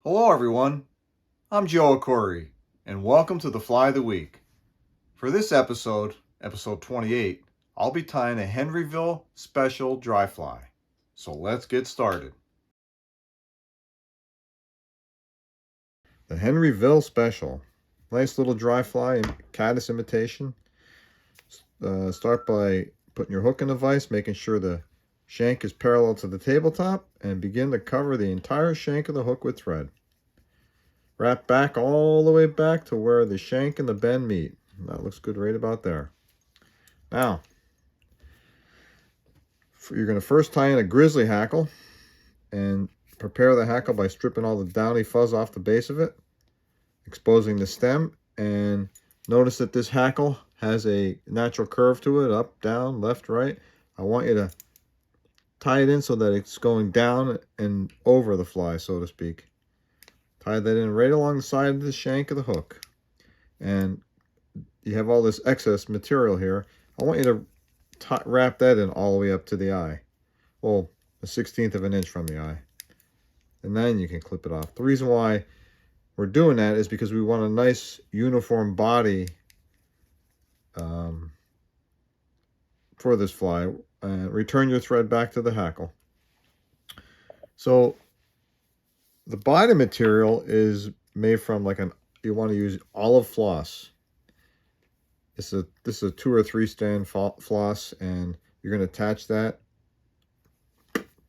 Hello everyone, I'm Joe Ackourey, and welcome to the Fly of the Week. For this episode, episode 28, I'll be tying a Henryville Special Dry Fly. So let's get started. The Henryville Special. Nice little dry fly, caddis imitation. Start by putting your hook in the vise, making sure the shank is parallel to the tabletop, and begin to cover the entire shank of the hook with thread. Wrap back all the way back to where the shank and the bend meet. That looks good right about there. Now, you're going to first tie in a grizzly hackle and prepare the hackle by stripping all the downy fuzz off the base of it, exposing the stem, and notice that this hackle has a natural curve to it, up, down, left, right. I want you to tie it in so that it's going down and over the fly, so to speak. Tie that in right along the side of the shank of the hook. And you have all this excess material here. I want you to wrap that in all the way up to the eye. Well, a 1/16 of an inch from the eye. And then you can clip it off. The reason why we're doing that is because we want a nice uniform body for this fly. Return your thread back to the hackle. So the body material is made from you want to use olive floss. This is a 2 or 3 strand floss, and you're going to attach that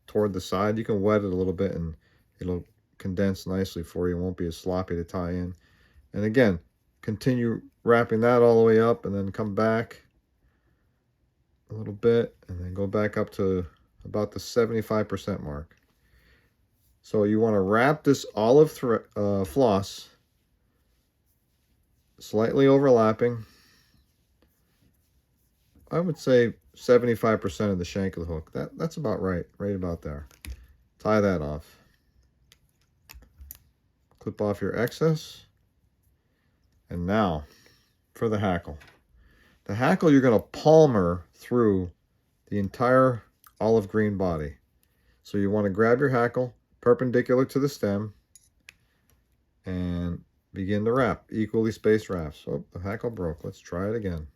toward the side. You can wet it a little bit and it'll condense nicely for you. It won't be as sloppy to tie in. And again, continue wrapping that all the way up, and then come back a little bit, and then go back up to about the 75% mark. So you want to wrap this olive floss slightly overlapping. I would say 75% of the shank of the hook. That's about right about there. Tie that off. Clip off your excess. And now for the hackle. The hackle, you're going to palmer through the entire olive green body. So you want to grab your hackle perpendicular to the stem and begin to wrap, equally spaced wraps. Oh, the hackle broke. Let's try it again.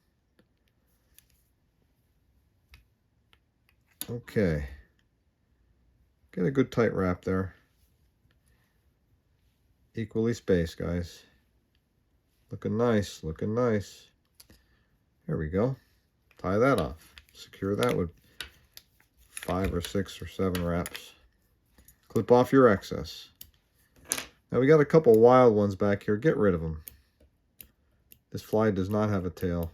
Okay. Get a good tight wrap there. Equally spaced, guys. Looking nice, looking nice. There we go. Tie that off. Secure that with 5 or 6 or 7 wraps. Clip off your excess. Now we got a couple wild ones back here. Get rid of them. This fly does not have a tail.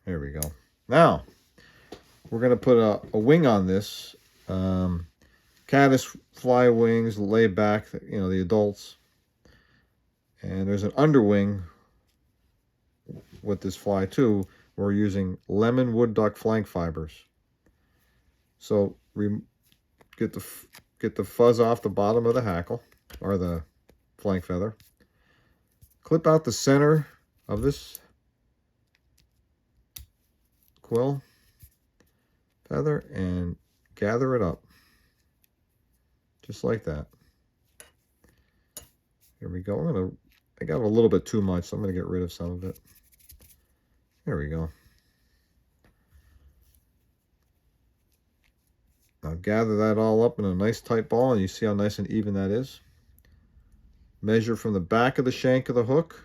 There we go. Now, we're going to put a wing on this. Caddis fly wings lay back, the adults. And there's an underwing with this fly too. We're using lemon wood duck flank fibers. So get the fuzz off the bottom of the hackle, or the flank feather. Clip out the center of this quill feather and gather it up. Just like that. Here we go. I got a little bit too much, so I'm going to get rid of some of it. There we go. Now gather that all up in a nice tight ball, and you see how nice and even that is. Measure from the back of the shank of the hook.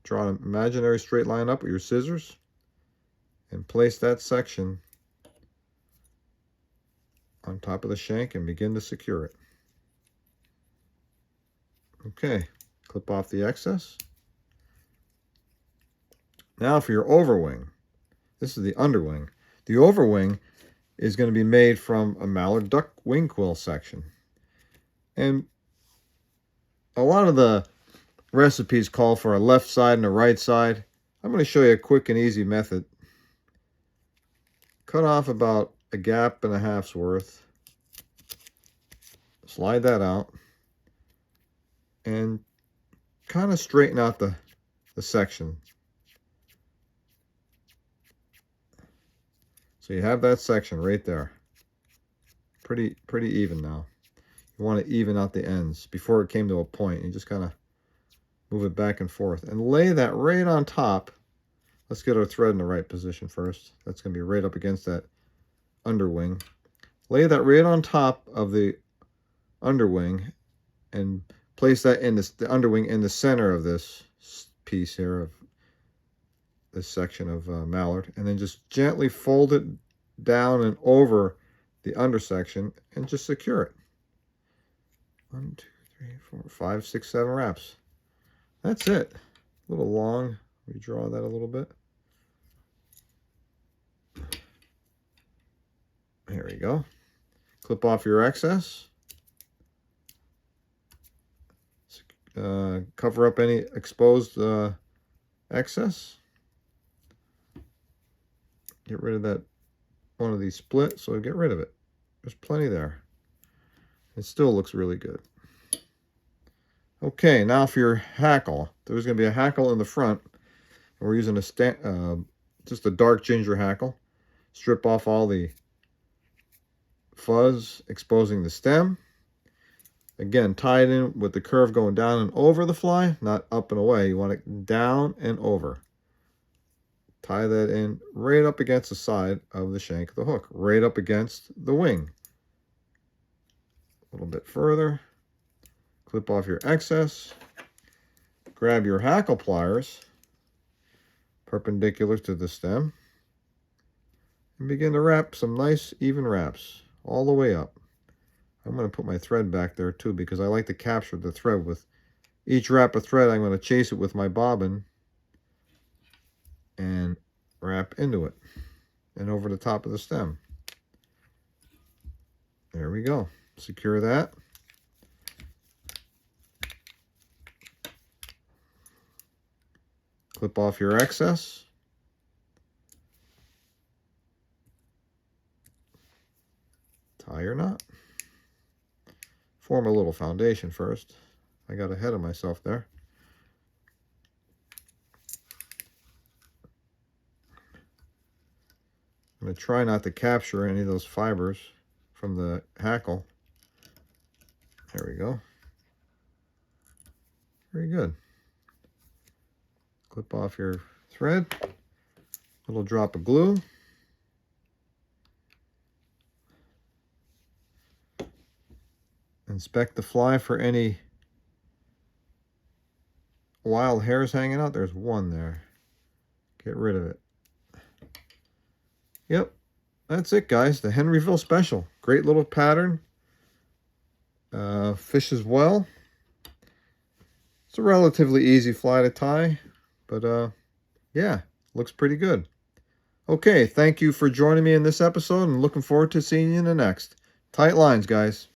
Draw an imaginary straight line up with your scissors, and place that section on top of the shank and begin to secure it. Okay, clip off the excess. Now for your overwing. This is the underwing. The overwing is going to be made from a Mallard Duck Wing Quill section. And a lot of the recipes call for a left side and a right side. I'm going to show you a quick and easy method. Cut off about 1.5 gaps worth. Slide that out. And kind of straighten out the section. So you have that section right there. Pretty even now. You want to even out the ends before it came to a point. You just kind of move it back and forth and lay that right on top. Let's get our thread in the right position first. That's going to be right up against that underwing. Lay that right on top of the underwing and place that in the underwing in the center of this piece here, of this section of mallard, and then just gently fold it down and over the undersection and just secure it. 1, 2, 3, 4, 5, 6, 7 wraps. That's it. A little long. Redraw that a little bit. Here we go. Clip off your excess. Cover up any exposed excess. Get rid of that one of these split, so get rid of it. There's plenty there. It still looks really good. Okay, now for your hackle. There's going to be a hackle in the front. And we're using just a dark ginger hackle. Strip off all the fuzz, exposing the stem. Again, tie it in with the curve going down and over the fly, not up and away. You want it down and over. Tie that in right up against the side of the shank of the hook, right up against the wing. A little bit further. Clip off your excess. Grab your hackle pliers, perpendicular to the stem, and begin to wrap some nice even wraps all the way up. I'm going to put my thread back there too, because I like to capture the thread. With each wrap of thread, I'm going to chase it with my bobbin and wrap into it and over the top of the stem. There we go. Secure that. Clip off your excess. Tie your knot. Form a little foundation first. I got ahead of myself there. I'm going to try not to capture any of those fibers from the hackle. There we go. Very good. Clip off your thread. Little drop of glue. Inspect the fly for any wild hairs hanging out. There's one there. Get rid of it. Yep, that's it, guys. The Henryville Special. Great little pattern. Fishes well. It's a relatively easy fly to tie, but yeah, looks pretty good. Okay, thank you for joining me in this episode, and looking forward to seeing you in the next. Tight lines, guys.